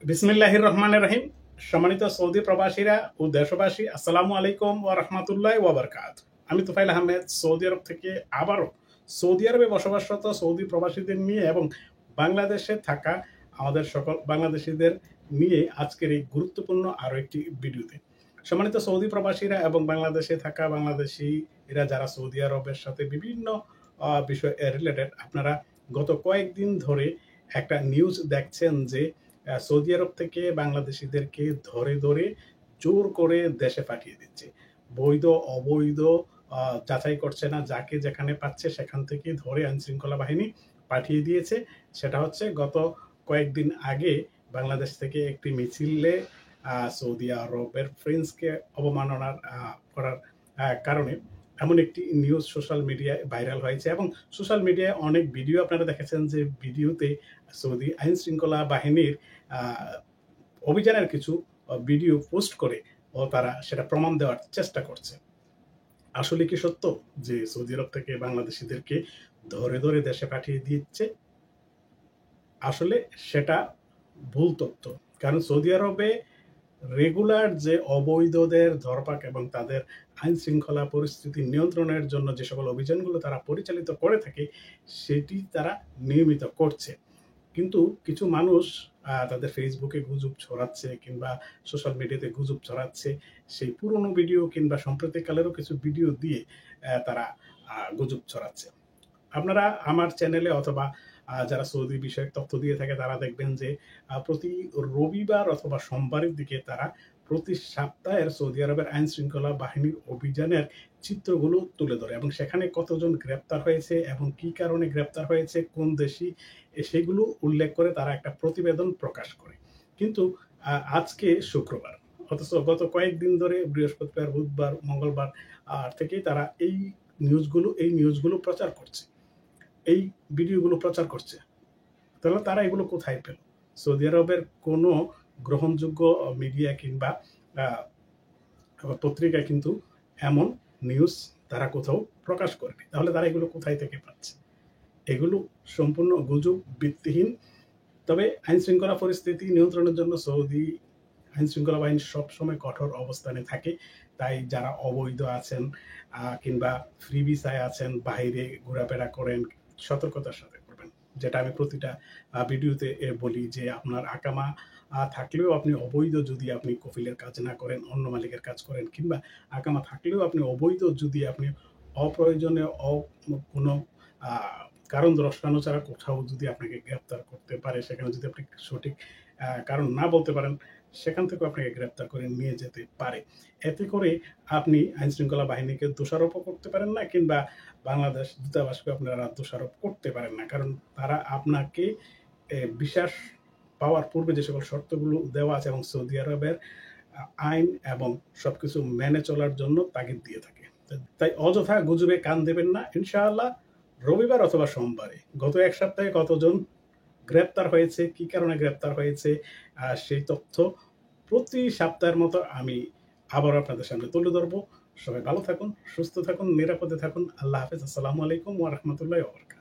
বিসমিল্লাহির রহমানির রহিম। সম্মানিত সৌদি প্রবাসীরা ও দেশবাসী, আসসালামু আলাইকুম ওয়া রাহমাতুল্লাহি ওয়া বারাকাতুহু। আমি তুফাইল আহমেদ সৌদি আরব থেকে আবারও সৌদি আরবে বসবাসরত সৌদি প্রবাসীদের নিয়ে এবং বাংলাদেশে থাকা আমাদের সকল বাংলাদেশিদের নিয়ে আজকের এই গুরুত্বপূর্ণ আরও একটি ভিডিওতে। সম্মানিত সৌদি প্রবাসীরা এবং বাংলাদেশে থাকা বাংলাদেশিরা যারা সৌদি আরবের সাথে বিভিন্ন বিষয় রিলেটেড, আপনারা গত কয়েকদিন ধরে একটা নিউজ দেখছেন যে সৌদি আরব থেকে বাংলাদেশিদেরকে ধরে ধরে জোর করে দেশে পাঠিয়ে দিচ্ছে। বৈধ অবৈধ যাচাই করছে না, যাকে যেখানে পাচ্ছে সেখান থেকে ধরে আইনশৃঙ্খলা বাহিনী পাঠিয়ে দিয়েছে। সেটা হচ্ছে গত কয়েকদিন আগে বাংলাদেশ থেকে একটি মিছিলে সৌদি আরবের প্রিন্সকে অবমাননার করার কারণে এমন একটি নিউজ সোশ্যাল মিডিয়ায় ভাইরাল হয়েছে এবং সোশ্যাল মিডিয়ায় অনেক ভিডিও আপনারা দেখেছেন যে ভিডিওতে সৌদি আইন শৃঙ্খলা বাহিনীর অভিযানের কিছু ভিডিও পোস্ট করে তারা সেটা প্রমাণ দেওয়ার চেষ্টা করছে। আসলে কি সত্য যে সৌদি আরব থেকে বাংলাদেশিদেরকে ধরে ধরে দেশে পাঠিয়ে দিচ্ছে? আসলে সেটা ভুল তথ্য। কারণ সৌদি আরবে রেগুলার যে অবৈধদের ধরপাক এবং তাদের আইন শৃঙ্খলা পরিস্থিতি নিয়ন্ত্রণের জন্য যে সকল অভিযানগুলো তারা পরিচালিত করে থাকে সেটি তারা নিয়মিত করছে। কিন্তু কিছু মানুষ তাদের ফেসবুকে গুজব ছড়াচ্ছে কিংবা সোশ্যাল মিডিয়াতে গুজব ছড়াচ্ছে, সেই পুরনো ভিডিও কিংবা সাম্প্রতিককালেরও কিছু ভিডিও দিয়ে তারা গুজব ছড়াচ্ছে। আপনারা আমার চ্যানেলে অথবা যারা সৌদি বিষয়ক তথ্য দিয়ে থাকে তারা দেখবেন যে প্রতি রবিবার অথবা সোমবারের দিকে তারা প্রতি সপ্তাহের সৌদি আরবের আইন শৃঙ্খলা বাহিনীর অভিযানের চিত্রগুলো তুলে ধরে এবং সেখানে কতজন গ্রেপ্তার হয়েছে এবং কি কারণে গ্রেপ্তার হয়েছে, কোন দেশি, সেগুলো উল্লেখ করে তারা একটা প্রতিবেদন প্রকাশ করে। কিন্তু আজকে শুক্রবার, অথচ গত কয়েকদিন ধরে বৃহস্পতিবার, বুধবার, মঙ্গলবার থেকেই তারা এই নিউজগুলো প্রচার করছে, এই ভিডিওগুলো প্রচার করছে। তাহলে তারা এগুলো কোথায় পেল? সৌদি আরবের কোনো গ্রহণযোগ্য মিডিয়া কিংবা পত্রিকা কিন্তু এমন নিউজ তারা কোথাও প্রকাশ করেনি। তাহলে তারা এগুলো কোথায় থেকে পাচ্ছে? এগুলো সম্পূর্ণ গুজব, ভিত্তিহীন। তবে আইন শৃঙ্খলা পরিস্থিতি নিয়ন্ত্রণের জন্য সৌদি আইন শৃঙ্খলা বাহিনী সবসময় কঠোর অবস্থানে থাকে। তাই যারা অবৈধ আছেন কিংবা ফ্রি ভিসায় আছেন, বাইরে ঘোরাফেরা করেন, সতর্কতার সাথে করবেন। যেটা আমি প্রতিটা ভিডিওতে বলি যে আপনার আকামা থাকলেও আপনি অবৈধ যদি আপনি কফিলের কাজ না করেন, অন্য মালিকের কাজ করেন, কিংবা আকামা থাকলেও আপনি অবৈধ যদি আপনি অপ্রয়োজনে কোনো কারণ দর্শানো ছাড়া কোথাও যদি আপনাকে গ্রেপ্তার করতে পারে, সেখানে যদি আপনি সঠিক কারণ না বলতে পারেন, সেখান থেকেও আপনাকে গ্রেপ্তার করে নিয়ে যেতে পারে। এতে করে আপনি আইন শৃঙ্খলা বাহিনীকে দোষারোপও করতে পারেন না কিংবা বাংলাদেশ দূতাবাসকে আপনারা দোষারোপ করতে পারেন না, কারণ তারা আপনাকে বিশ্বাস পাওয়ার পূর্বে যে সকল শর্তগুলো দেওয়া আছে এবং সৌদি আরবের আইন এবং সবকিছু মেনে চলার জন্য তাগিদ দিয়ে থাকে। তাই অযথা গুজবে কান দেবেন না। ইনশাআল্লাহ রবিবার অথবা সোমবারে গত এক সপ্তাহে কতজন গ্রেপ্তার হয়েছে, কি কারণে গ্রেপ্তার হয়েছে, সেই তথ্য প্রতি সপ্তাহের মতো আমি আবার আপনাদের সামনে তুলে ধরবো। সবাই ভালো থাকুন, সুস্থ থাকুন, নিরাপদে থাকুন। আল্লাহ হাফেজ। আসসালামু আলাইকুম ওয়া রাহমাতুল্লাহি ওয়া বারাকাতুহু।